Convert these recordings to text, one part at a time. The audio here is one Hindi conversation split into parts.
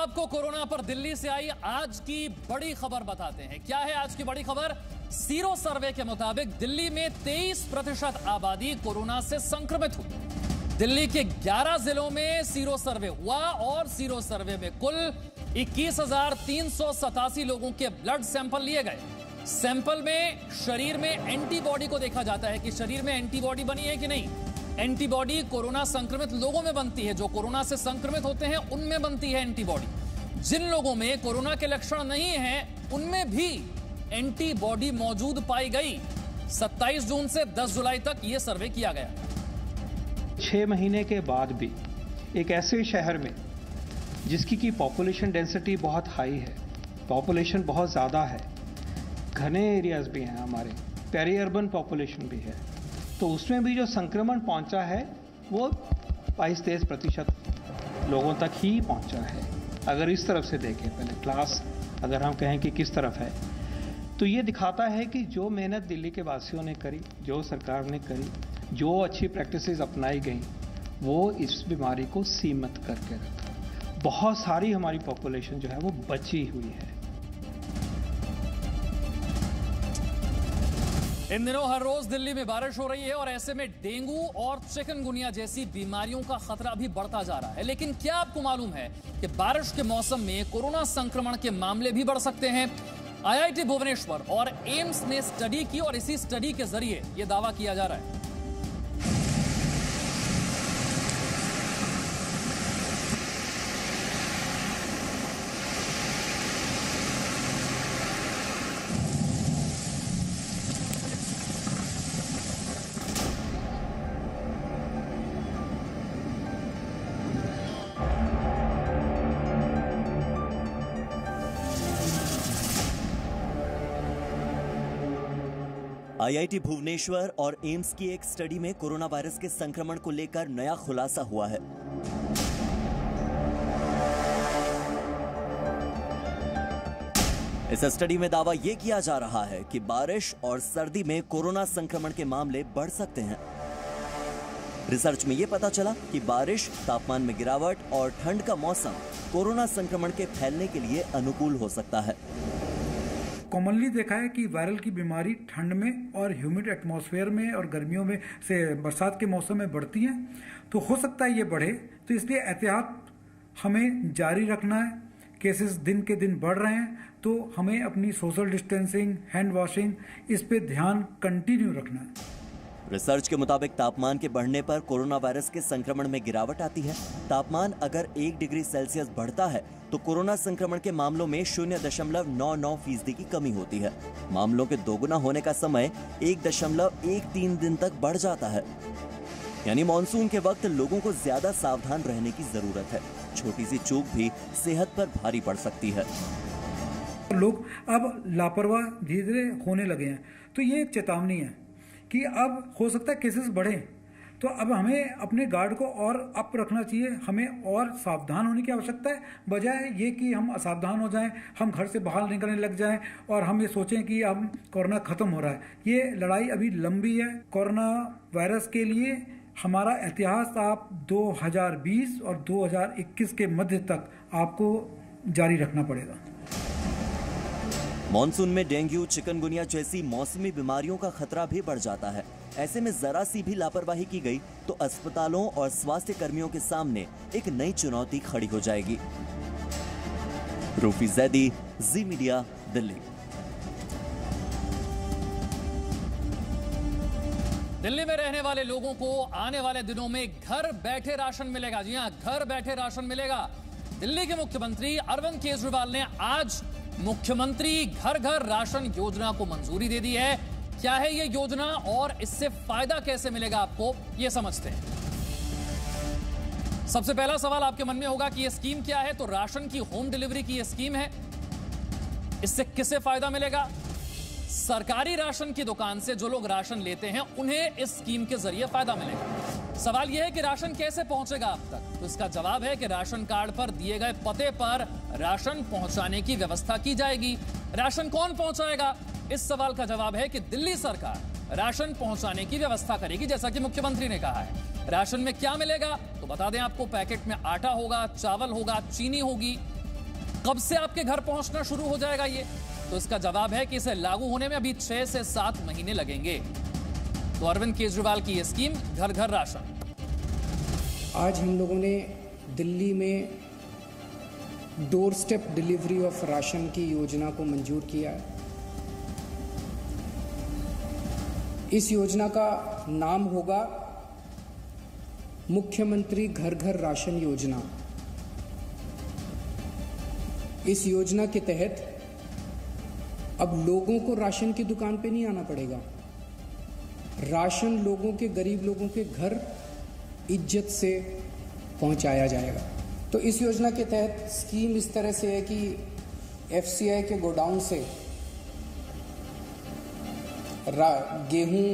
आपको कोरोना पर दिल्ली से आई आज की बड़ी खबर बताते हैं। क्या है आज की बड़ी खबर? सीरो सर्वे के मुताबिक दिल्ली में 23% आबादी कोरोना से संक्रमित हुई। दिल्ली के 11 जिलों में सीरो सर्वे हुआ और सीरो सर्वे में कुल 21,387 लोगों के ब्लड सैंपल लिए गए। सैंपल में शरीर में एंटीबॉडी को देखा जाता है कि शरीर में एंटीबॉडी बनी है कि नहीं। एंटीबॉडी कोरोना संक्रमित लोगों में बनती है, जो कोरोना से संक्रमित होते हैं उनमें बनती है एंटीबॉडी। जिन लोगों में कोरोना के लक्षण नहीं हैं उनमें भी एंटीबॉडी मौजूद पाई गई। 27 जून से 10 जुलाई तक यह सर्वे किया गया। 6 महीने के बाद भी एक ऐसे शहर में जिसकी की पॉपुलेशन डेंसिटी बहुत हाई है, पॉपुलेशन बहुत ज़्यादा है, घने एरियाज भी हैं, हमारे पेरी अर्बन पॉपुलेशन भी है, तो उसमें भी जो संक्रमण पहुंचा है वो 22-23% लोगों तक ही पहुंचा है। अगर इस तरफ से देखें, पहले क्लास अगर हम कहें कि किस तरफ है, तो ये दिखाता है कि जो मेहनत दिल्ली के वासियों ने करी, जो सरकार ने करी, जो अच्छी प्रैक्टिसेस अपनाई गई, वो इस बीमारी को सीमित करके रखा। बहुत सारी हमारी पॉपुलेशन जो है वो बची हुई है। इन दिनों हर रोज दिल्ली में बारिश हो रही है और ऐसे में डेंगू और चिकनगुनिया जैसी बीमारियों का खतरा भी बढ़ता जा रहा है। लेकिन क्या आपको मालूम है कि बारिश के मौसम में कोरोना संक्रमण के मामले भी बढ़ सकते हैं? आईआईटी भुवनेश्वर और एम्स ने स्टडी की और इसी स्टडी के जरिए यह दावा किया जा रहा है। आईआईटी भुवनेश्वर और एम्स की एक स्टडी में कोरोना वायरस के संक्रमण को लेकर नया खुलासा हुआ है। इस स्टडी में दावा यह किया जा रहा है कि बारिश और सर्दी में कोरोना संक्रमण के मामले बढ़ सकते हैं। रिसर्च में यह पता चला कि बारिश, तापमान में गिरावट और ठंड का मौसम कोरोना संक्रमण के फैलने के लिए अनुकूल हो सकता है। कॉमनली देखा है कि वायरल की बीमारी ठंड में और ह्यूमिड एटमॉस्फेयर में और गर्मियों में से बरसात के मौसम में बढ़ती है, तो हो सकता है ये बढ़े। तो इसलिए एहतियात हमें जारी रखना है। केसेस दिन के दिन बढ़ रहे हैं, तो हमें अपनी सोशल डिस्टेंसिंग, हैंड वॉशिंग, इस पे ध्यान कंटिन्यू रखना है। रिसर्च के मुताबिक तापमान के बढ़ने पर कोरोना वायरस के संक्रमण में गिरावट आती है। तापमान अगर 1 डिग्री सेल्सियस बढ़ता है तो कोरोना संक्रमण के मामलों में 0.99% की कमी होती है। मामलों के दोगुना होने का समय 1.13 दिन तक बढ़ जाता है। यानी मॉनसून के वक्त लोगों को ज्यादा सावधान रहने की जरूरत है। छोटी सी चूक भी सेहत पर भारी पड़ सकती है। लोग अब लापरवाह धीरे धीरे होने लगे हैं, तो ये एक चेतावनी है कि अब हो सकता है केसेस बढ़े, तो अब हमें अपने गार्ड को और अप रखना चाहिए। हमें और सावधान होने की आवश्यकता है, बजाय ये कि हम असावधान हो जाएं, हम घर से बाहर निकलने लग जाएं और हम ये सोचें कि अब कोरोना खत्म हो रहा है। ये लड़ाई अभी लंबी है। कोरोना वायरस के लिए हमारा इतिहास आप 2020 और 2021 के मध्य तक आपको जारी रखना पड़ेगा। मॉनसून में डेंगू, चिकनगुनिया जैसी मौसमी बीमारियों का खतरा भी बढ़ जाता है। ऐसे में जरा सी भी लापरवाही की गई तो अस्पतालों और स्वास्थ्य कर्मियों के सामने एक नई चुनौती खड़ी हो जाएगी। रूफी जैदी, जी मीडिया, दिल्ली। दिल्ली में रहने वाले लोगों को आने वाले दिनों में घर बैठे राशन मिलेगा। जी हां, घर बैठे राशन मिलेगा। दिल्ली के मुख्यमंत्री अरविंद केजरीवाल ने आज मुख्यमंत्री घर घर राशन योजना को मंजूरी दे दी है। क्या है ये योजना और इससे फायदा कैसे मिलेगा आपको, ये समझते हैं। सबसे पहला सवाल आपके मन में होगा कि ये स्कीम क्या है। तो राशन की होम डिलीवरी की ये स्कीम है। इससे किसे फायदा मिलेगा? सरकारी राशन की दुकान से जो लोग राशन लेते हैं उन्हें इस स्कीम के जरिए फायदा मिलेगा। सवाल यह है कि राशन कैसे पहुंचेगा आप तक। तो इसका जवाब है कि राशन कार्ड पर दिए गए पते पर राशन पहुंचाने की व्यवस्था की जाएगी। राशन कौन पहुंचाएगा? इस सवाल का जवाब है कि दिल्ली सरकार राशन पहुंचाने की व्यवस्था करेगी, जैसा कि मुख्यमंत्री ने कहा है। राशन में क्या मिलेगा तो बता दें आपको, पैकेट में आटा होगा, चावल होगा, चीनी होगी, कब से आपके घर पहुंचना शुरू हो जाएगा ये? तो इसका जवाब है कि इसे लागू होने में अभी 6 से 7 महीने लगेंगे। तो अरविंद केजरीवाल की ये स्कीम घर घर राशन। आज हम लोगों ने दिल्ली में door step delivery of ration की योजना को मंजूर किया है। इस योजना का नाम होगा मुख्यमंत्री घर घर राशन योजना। इस योजना के तहत अब लोगों को राशन की दुकान पे नहीं आना पड़ेगा। राशन लोगों के, गरीब लोगों के घर इज्जत से पहुंचाया जाएगा। तो इस योजना के तहत स्कीम इस तरह से है कि एफसीआई के गोडाउन से गेहूं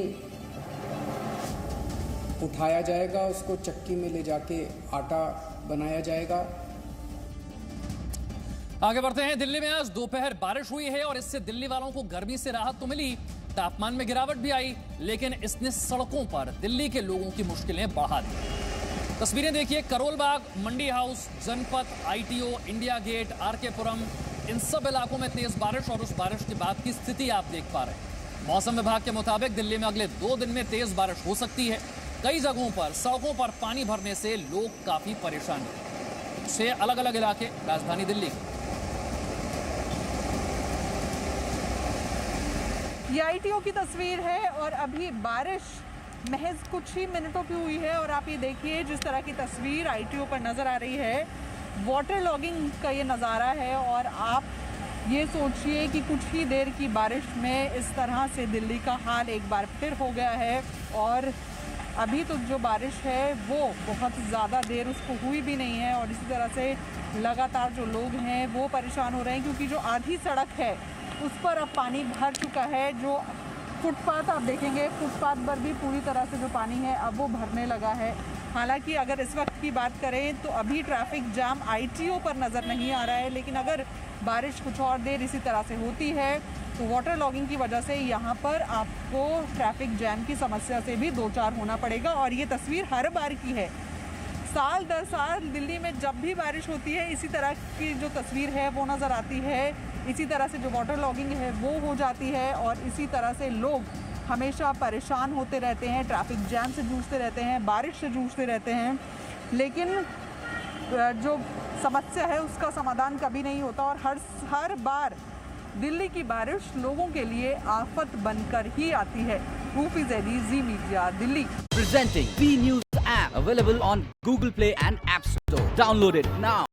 उठाया जाएगा, उसको चक्की में ले जाके आटा बनाया जाएगा। आगे बढ़ते हैं। दिल्ली में आज दोपहर बारिश हुई है और इससे दिल्ली वालों को गर्मी से राहत तो मिली, तापमान में गिरावट भी आई, लेकिन इसने सड़कों पर दिल्ली के लोगों की मुश्किलें बढ़ा दी। तस्वीरें देखिए, करोल बाग, मंडी हाउस, जनपथ, आईटीओ, इंडिया गेट, आरके पुरम, इन सब इलाकों में तेज बारिश और उस बारिश के बाद की स्थिति आप देख पा रहे हैं। मौसम विभाग के मुताबिक दिल्ली में अगले 2 दिन में तेज बारिश हो सकती है। कई जगहों पर सड़कों पर पानी भरने से लोग काफी परेशान हैं। 6 अलग अलग इलाके राजधानी दिल्ली के। ये आईटीओ की तस्वीर है और अभी बारिश महज कुछ ही मिनटों की हुई है और आप ये देखिए जिस तरह की तस्वीर आईटीओ पर नज़र आ रही है, वाटर लॉगिंग का ये नज़ारा है। और आप ये सोचिए कि कुछ ही देर की बारिश में इस तरह से दिल्ली का हाल एक बार फिर हो गया है। और अभी तो जो बारिश है वो बहुत ज़्यादा देर उसको हुई भी नहीं है और इसी तरह से लगातार जो लोग हैं वो परेशान हो रहे हैं, क्योंकि जो आधी सड़क है उस पर अब पानी भर चुका है। जो फुटपाथ आप देखेंगे, फुटपाथ पर भी पूरी तरह से जो पानी है अब वो भरने लगा है। हालांकि अगर इस वक्त की बात करें तो अभी ट्रैफिक जाम आईटीओ पर नज़र नहीं आ रहा है, लेकिन अगर बारिश कुछ और देर इसी तरह से होती है तो वाटर लॉगिंग की वजह से यहाँ पर आपको ट्रैफिक जैम की समस्या से भी दो चार होना पड़ेगा। और ये तस्वीर हर बार की है, साल दर साल दिल्ली में जब भी बारिश होती है इसी तरह की जो तस्वीर है वो नज़र आती है। इसी तरह से जो वाटर लॉगिंग है वो हो जाती है और इसी तरह से लोग हमेशा परेशान होते रहते हैं, ट्रैफिक जैम से जूझते रहते हैं, बारिश से जूझते रहते हैं, लेकिन जो समस्या है उसका समाधान कभी नहीं होता। और हर बार दिल्ली की बारिश लोगों के लिए आफत बनकर ही आती है। Rufi Zaidi, Zee media, Delhi. Presenting B News app available on Google Play and App Store. Download it now.